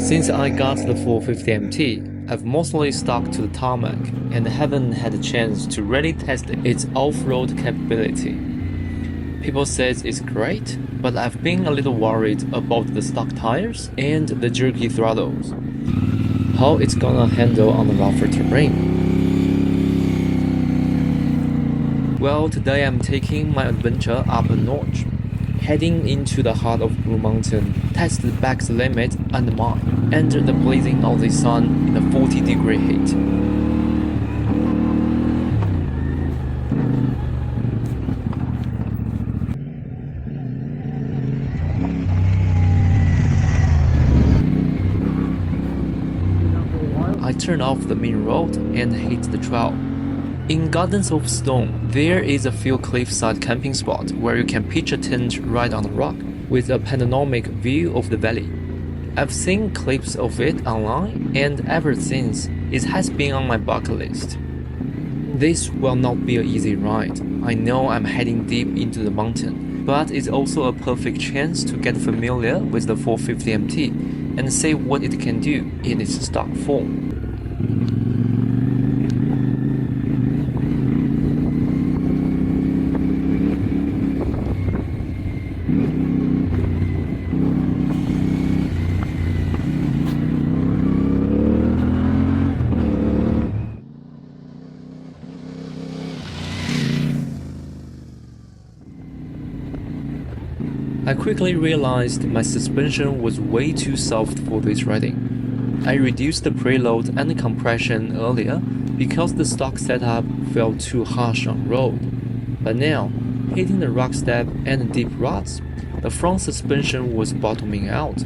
Since I got the 450MT, I've mostly stuck to the tarmac and haven't had a chance to really test its off-road capability. People say it's great, but I've been a little worried about the stock tires and the jerky throttles. How it's gonna handle on the rougher terrain. Well, today I'm taking my adventure up a notch, heading into the heart of Blue Mountain, test the back's limit and mine, under the blazing Aussie sun in a 40-degree heat. I turn off the main road and hit the trail. In Gardens of Stone, there is a few cliffside camping spots where you can pitch a tent right on the rock with a panoramic view of the valley. I've seen clips of it online, and ever since, it has been on my bucket list. This will not be an easy ride. I know I'm heading deep into the mountain, but it's also a perfect chance to get familiar with the 450MT and see what it can do in its stock form. I quickly realized my suspension was way too soft for this riding. I reduced the preload and compression earlier because the stock setup felt too harsh on road. But now, hitting the rock step and deep ruts, the front suspension was bottoming out.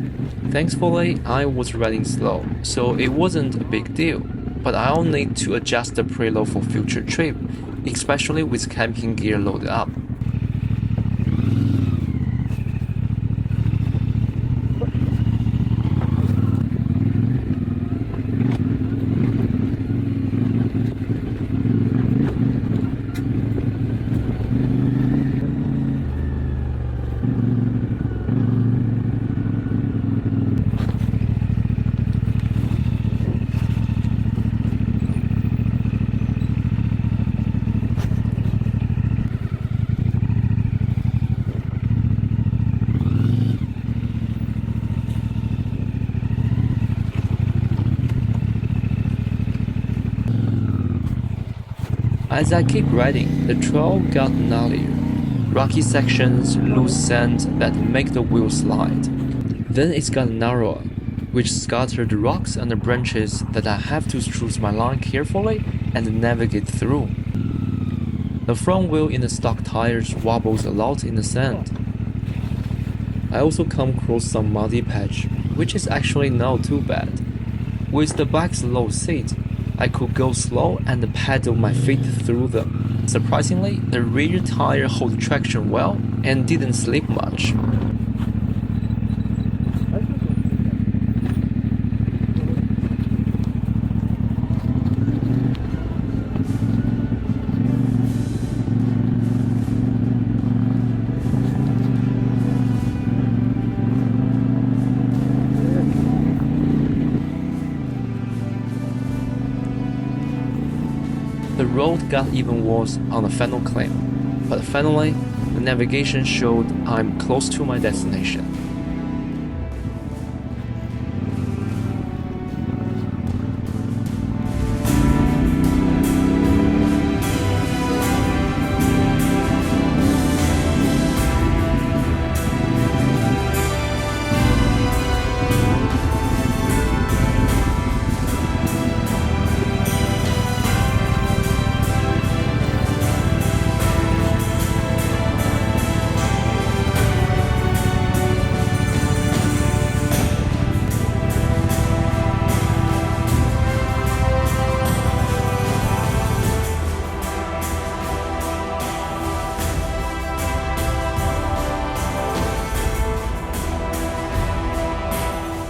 Thankfully, I was riding slow, so it wasn't a big deal, but I'll need to adjust the preload for future trip, especially with camping gear loaded up. As I keep riding, the trail got gnarlier. Rocky sections, loose sand that make the wheels slide. Then it got narrower, which scattered rocks and branches that I have to choose my line carefully and navigate through. The front wheel in the stock tires wobbles a lot in the sand. I also come across some muddy patch, which is actually not too bad. With the back's low seat, I could go slow and pedal my feet through them. Surprisingly, the rear tire held traction well and didn't slip much. The road got even worse on the final climb, but finally, the navigation showed I'm close to my destination.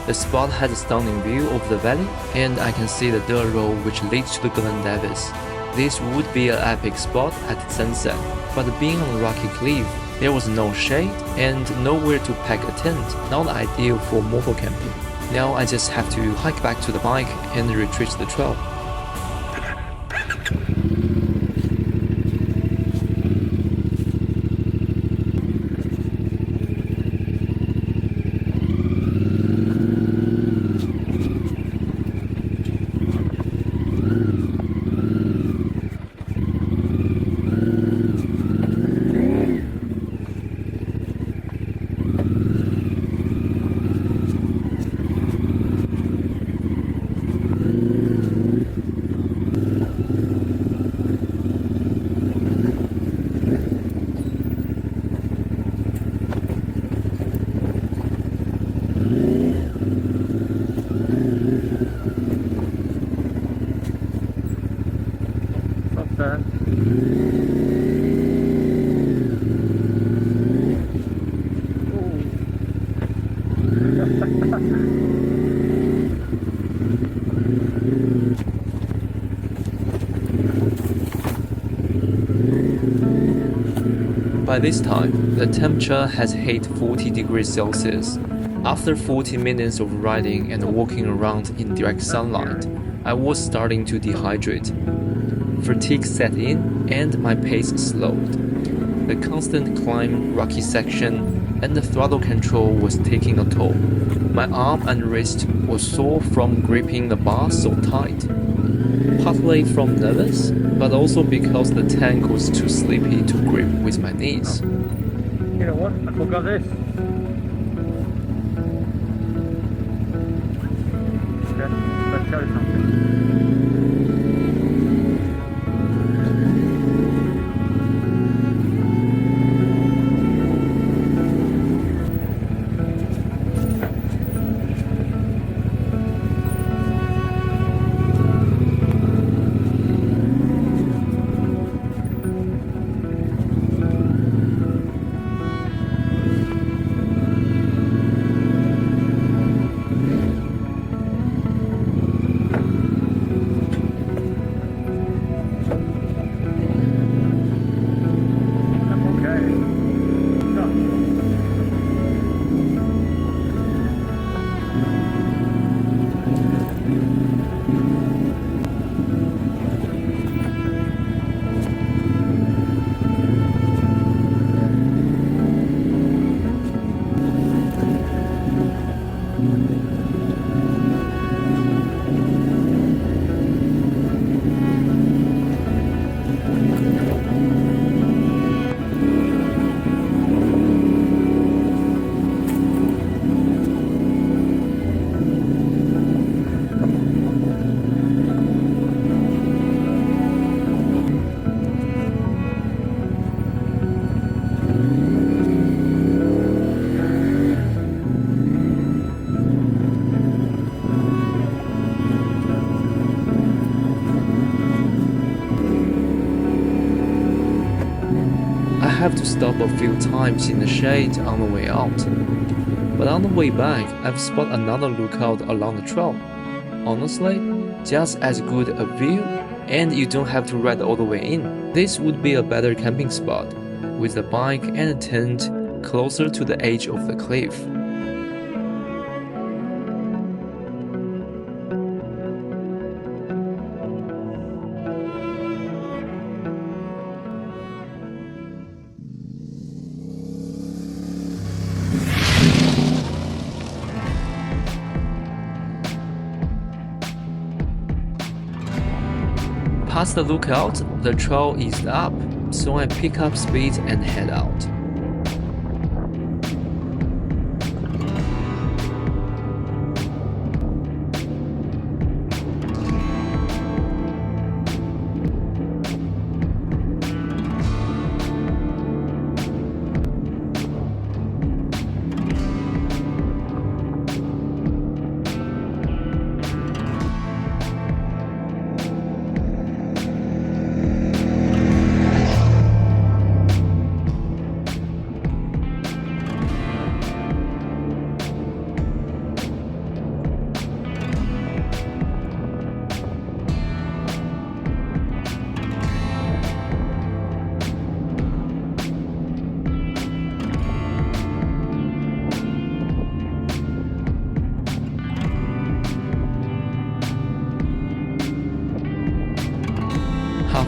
The spot has a stunning view of the valley, and I can see the dirt road which leads to the Glen Davis. This would be an epic spot at sunset, but being on a rocky cliff, there was no shade and nowhere to pack a tent, not ideal for motor camping. Now I just have to hike back to the bike and retrace the trail. By this time, the temperature has hit 40 degrees Celsius. After 40 minutes of riding and walking around in direct sunlight, I was starting to dehydrate. Fatigue set in and my pace slowed. The constant climb, rocky section, and the throttle control was taking a toll. My arm and wrist was sore from gripping the bar so tight. Partly from nervous, but also because the tank was too sleepy to grip with my knees. You know what? I forgot this. Okay, let's show you something. I have to stop a few times in the shade on the way out. But on the way back, I've spotted another lookout along the trail. Honestly, just as good a view, and you don't have to ride all the way in. This would be a better camping spot, with a bike and a tent closer to the edge of the cliff. Past the lookout, the trail eased up, so I pick up speed and head out.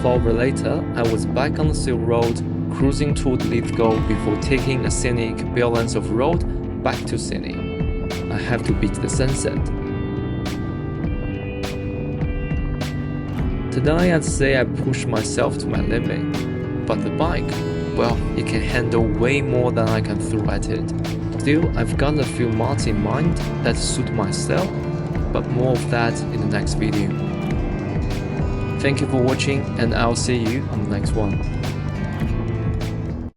half hour later, I was back on the Silk Road, cruising toward Lithgow before taking a scenic balance of road back to Sydney. I have to beat the sunset. Today I'd say I pushed myself to my limit, but the bike, well, it can handle way more than I can throw at it. Still, I've got a few mods in mind that suit myself, but more of that in the next video. Thank you for watching, and I'll see you on the next one.